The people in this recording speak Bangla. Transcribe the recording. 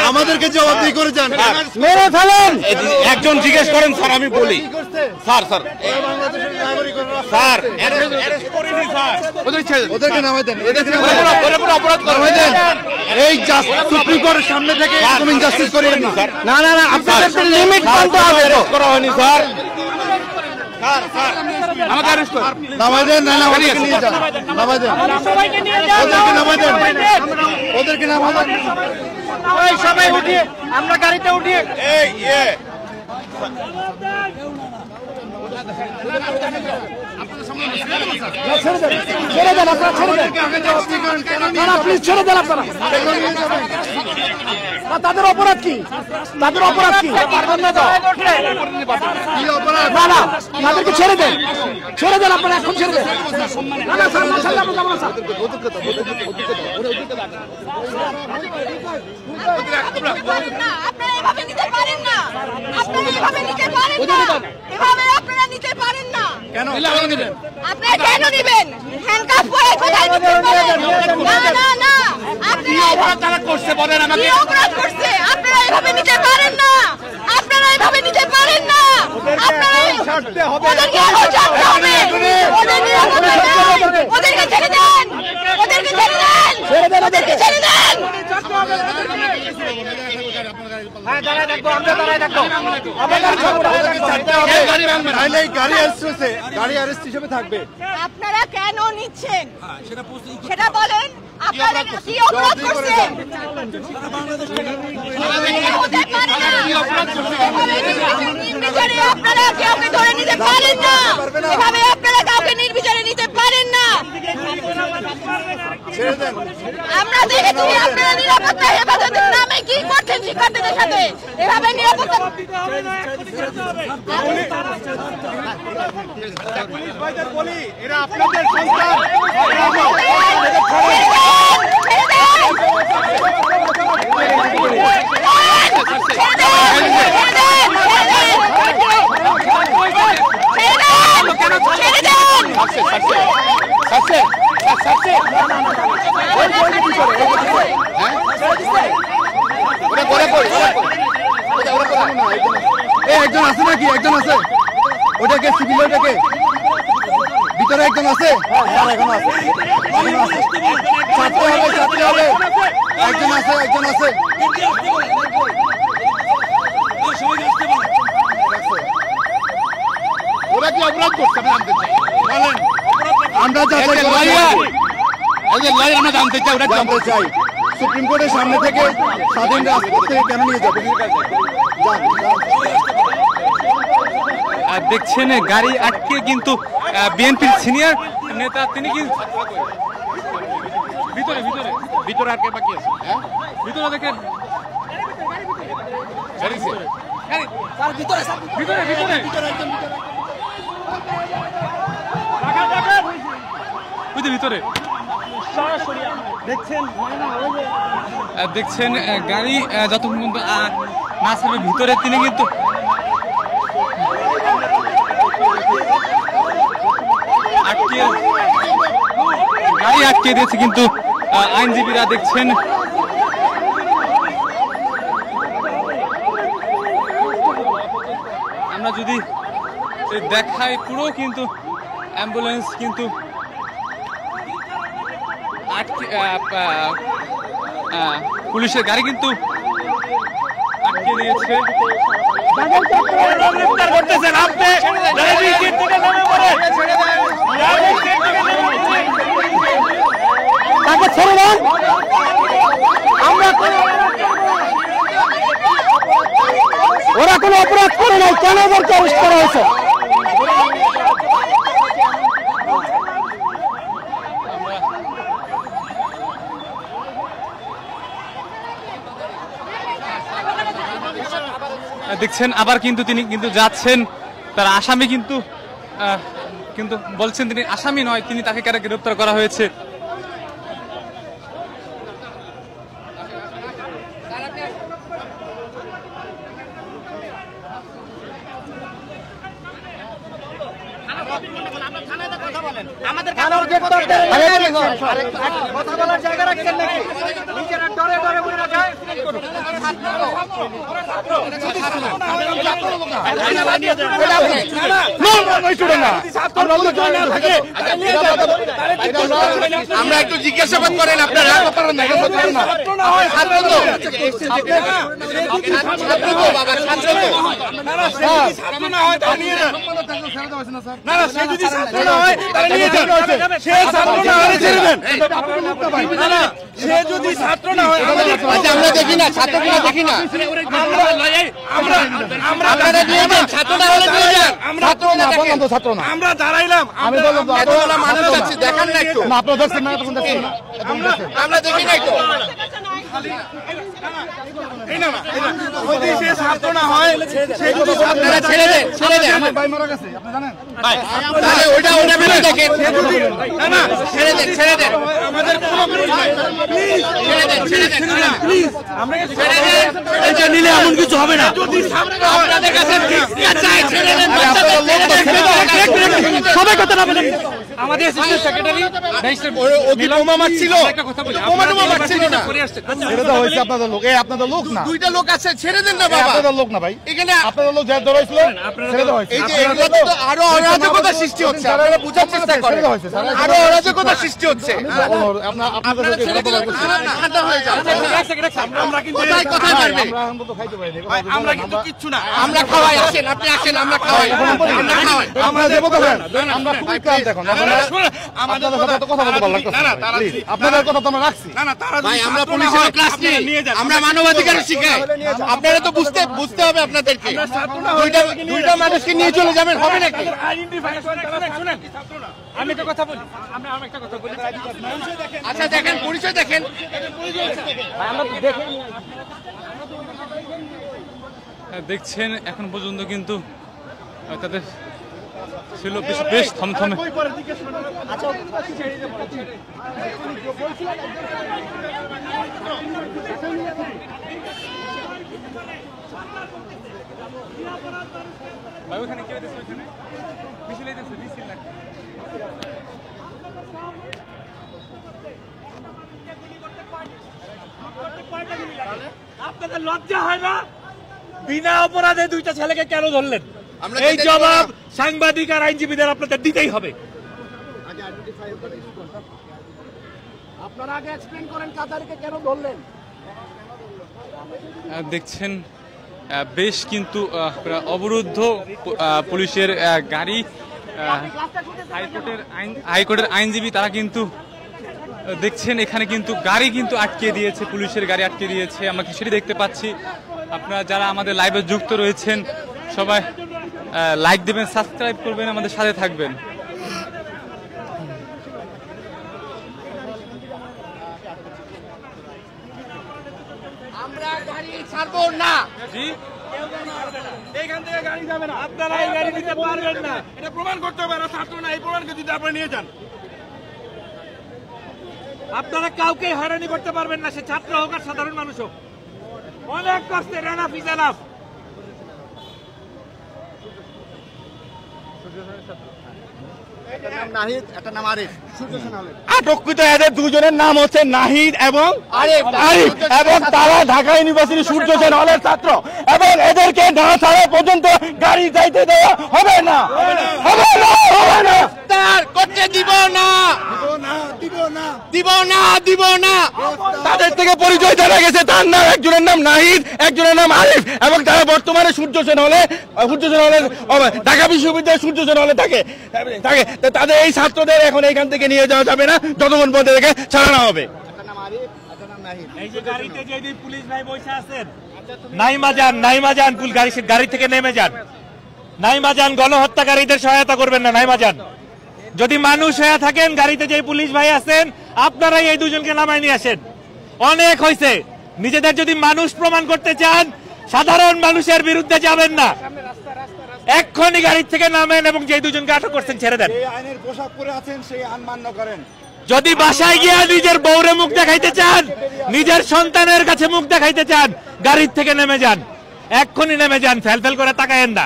আমাদেরকে জবাবদিহি করে যান। মেরে ফেলেন। একজন জিজ্ঞেস করেন স্যার, আমি বলি স্যার স্যার স্যার ওদেরকে নামাই দেন, এই সুপ্রিম কোর্টের সামনে থেকে জাস্টিস করিয়ে দিন স্যার। না না না, আপনাদের লিমিট মানতে হবে। করা হয়নি স্যার। আমাকে অ্যারেস্ট করুন। নামাই দেন, না না ওদেরকে নিয়ে যান, নামাই দেন, সবাইকে নিয়ে যান, ওদেরকে নামাই দেন, ওদেরকে নামাই দেন। ওই সবাই উঠিয়ে আমরা গাড়িতে উঠিয়ে এই ছেড়ে দেন, আপনারা ছেড়ে দেন। না না প্লিজ ছেড়ে দেন আপনারা। তাদের অপরাধ কি? তাদের অপরাধ কি? পারবেন না তো? না না, তাদেরকে ছেড়ে দেন, ছেড়ে দেন আপনারা, এখন ছেড়ে দেন। না না স্যার, না ছাড়লে আমরা যাবো না স্যার। আপনারা এভাবে নিতে পারেন না, আপনারা এভাবে নিতে পারেন না, এভাবে আপনারা নিতে পারেন না। কেন আপনারা কেন নেবেন? হ্যান্ডকাফ পরে কোথায় নিতে পারেন? না না না, আপনারা অপরাধ তারা করছে বলেন আমাকে। কি অপরাধ করছে? আপনারা এভাবে নিতে পারেন না, আপনারা এভাবে নিতে পারেন না, আপনারা ছাড়তে হবে, ওদেরকে ছাড়তে হবে, ওদের নিরাপত্তা দেন, ওদেরকে ছেড়ে দেন, ওদেরকে ছেড়ে দেন, ওদেরকে ছেড়ে দেন। হ্যাঁ দাঁড়ায় থাকবো, আমরা দাঁড়ায় থাকবো। গাড়ি অ্যারেস্ট হিসেবে থাকবে। আপনারা কেন নিচ্ছেন সেটা বলেন। আপনারা কি অপরাধ করছেন? নির্বিচারে আপনারা কাউকে ধরে নিতে পারেন না, এভাবে আপনারা কাউকে নির্বিচারে নিতে পারেন না। আমরা দেখেছি আপনারা নিরাপত্তা হেফাজতের নামে কি করছেন শিক্ষার্থীদের সাথে, এভাবে নিরাপত্তা এরা আপনাদের সন্তান। একজন আছে নাকি? একজন আছে? ওটাকে সিভিল, ওটাকে ভিতরে একজন আছে, ছাত্র হবে, ছাত্রী হবে, একজন আছে, একজন আছে। ওরা কি অপরাধ করছে বলেন? আমরা জানতে চাই সুপ্রিম কোর্টের সামনে থেকে স্বাধীন রাজপথ থেকে কেন নিয়ে যাবে? দেখছেন গাড়ি আটকে কিন্তু বিএনপির সিনিয়র নেতা তিনি কিন্তু ভিতরে ভিতরে ভিতরে আটকে বাকি আছে। ভিতরে দেখেন ভিতরে দেখছেন গাড়ি যতক্ষণ পর্যন্ত না ছাড়বে ভিতরে তিনি কিন্তু গাড়ি আটকে দিয়েছে কিন্তু আইনজীবীরা দেখছেন আমরা যদি দেখাই পুরো কিন্তু অ্যাম্বুলেন্স কিন্তু আটকে পুলিশের গাড়ি কিন্তু আটকে দিয়েছে। তাকে ছেড়ে দেন। আমরা ওরা কোনো অপরাধ করে নাই, কেন ওদেরকে অ্যারেস্ট করা হয়েছে? দেখছেন আবার কিন্তু তিনি কিন্তু যাচ্ছেন, তার আসামি কিন্তু কিন্তু বলছেন তিনি আসামি নয়, তিনি তাকে কেন গ্রেফতার করা হয়েছে। থানায় কথা বলেন। আমাদের কথা বলার জায়গা রাখছেন নাকি? নিজেরা ডরে ডরে বলে না যায়। আমরা একটু জিজ্ঞাসাবাদ করেন আপনারা সে যদি ছাত্র না হয় আমরা দেখি না ছাত্র কিনা দেখি না আমরা দাঁড়াইলাম মানুষ আছে দেখান না একটু আমরা দেখি না একটু সে ছাত্র না হয় সে যদি ছেড়ে দেন ছেড়ে দেন ওইটা ওইটা ভেবে দেখেন না ছেড়ে দেন ছেড়ে দেন আমাদের কোনো ছেড়ে দেন ছেড়ে দেন প্লিজ আমরা ছেড়ে দেন এটা নিলে এমন কিছু হবে না। যদি আপনাদের কাছে ছেড়ে দেন সবাই কথা না বলেন। আমাদের অ্যাসিস্ট্যান্ট সেক্রেটারি অতি বোমা মারছিল বোমা টোমা মারছিল না আপনাদের লোক এই আপনাদের লোক না দুইটা লোক আছে ছেড়ে দেন না বাবা আপনাদের লোক না ভাই এখানে আপনাদের লোক যা ধরেছিল ছেড়ে দেওয়া হয়েছে এই যে এগুলোতে তো আরো অরাজকতা সৃষ্টি হচ্ছে আপনারা বুঝার চেষ্টা করেন আরো অরাজকতা সৃষ্টি হচ্ছে আপনাদের ছেড়ে দিলে ঠান্ডা হয়ে যাবে আমরা কিন্তু কোথায় কোথায় পারবে আমরা তো খাইতে পারি আমরা কিন্তু কিচ্ছু না। আমরা খাওয়াই আসেন আপনি আসেন আমরা খাওয়াই আমরা খাওয়াই আমরা দেবো তো আমরা খুবই ক্লান্ত এখন আপনাদের সাথে তো কথা বলতে ভালো লাগছে আপনাদের কথা তো আমরা রাখছি না না তারা ভাই আমরা পুলিশের ক্লাস নিই আমরা মানবাধিকার শিখাই আপনারা তো বুঝতে হবে আপনাদেরকে দুইটা মানুষকে নিয়ে চলে যাবেন হবে নাকি আমি একটা কথা বলি আমরা একটা কথা বলি আচ্ছা দেখেন পরিচয় দেখেন দেখছেন এখন পর্যন্ত কিন্তু তাদের ছিল বেশ থমথমে। আপনাদের লজ্জা হয় না? বিনা অপরাধে দুইটা ছেলেকে কেন ধরলেন? এই জবাব সাংবাদিক আর আইনজীবীদের আপনাদের দিতেই হবে। আপনারা আগে এক্সপ্লেইন করেন কাতারকে কেন ধরলেন? দেখছেন বেশ কিন্তু অবরুদ্ধ পুলিশের গাড়ি হাইকোর্টের আইনজীবী তারা কিন্তু দেখছেন এখানে কিন্তু গাড়ি কিন্তু আটকে দিয়েছে, পুলিশের গাড়ি আটকে দিয়েছে। আমরা সেটি দেখতে পাচ্ছি। আপনারা যারা আমাদের লাইভে যুক্ত রয়েছেন সবাই লাইক দেবেন, সাবস্ক্রাইব করবেন, আমাদের সাথে থাকবেন। আমরা গাড়ি ছাড়বো না জি এখান থেকে গাড়ি যাবে না, আপনারা এই গাড়ি দিতে পারবেন না, এটা প্রমাণ করতে হবে। আর ছাত্র না, এই প্রমাণকে যদি আপনারা নিয়ে যান, আপনারা কাউকে হয়রানি করতে পারবেন না, সে ছাত্র হোক আর সাধারণ মানুষ হোক। অনেক কষ্টে এনাফ ইজ এনাফ। আটককৃত এদের দুজনের নাম হচ্ছে নাহিদ এবং আরিফ, এবং তারা ঢাকা ইউনিভার্সিটি সূর্য সেন হলের ছাত্র, এবং এদেরকে না ছাড়া পর্যন্ত গাড়ি যাইতে দেওয়া হবে না, হবে না, হবে না। তার করতে দিব না, দিব না, দিব না। তাদের থেকে পরিচয় জানা গেছে, তার নাম একজনের নাম নাহিদ, একজনের নাম আরিফ, এবং তারা বর্তমানে সূর্য সেন হলে ঢাকা বিশ্ববিদ্যালয়ের সূর্য সেন হলে থাকে। তাদের এই ছাত্রদের এখন এখান থেকে নিয়ে যাওয়া যাবে না যতক্ষণ পর্যন্ত থেকে ছাড়ানো হবে। এই যে গাড়িতে যে পুলিশ ভাই বসে আছেন, নাইমা যান গাড়ি থেকে নেমে যান, নাইমা যান, গণহত্যাকারীদের সহায়তা করবেন না, নাইমা যান। যদি মানুষ হয়ে থাকেন, গাড়িতে যে পুলিশ ভাই আছেন আপনারাই এই দুজনকে নামায় নিয়ে আসেন। অনেক হয়েছে। নিজেদের যদি মানুষ প্রমাণ করতে চান, সাধারণ মানুষের বিরুদ্ধে যাবেন না, এক্ষুনি গাড়ি থেকে নামেন এবং যে দুজনকে আটক করছেন ছেড়ে দেন। আইনের পোশাক পরে আছেন সেই আইন মান্য করেন। যদি বাসায় গিয়া নিজের বউরে মুখ দেখাইতে চান, নিজের সন্তানের কাছে মুখ দেখাইতে চান, গাড়ির থেকে নেমে যান, এক্ষুনি নেমে যান, ফেল করে তাকায়েন না।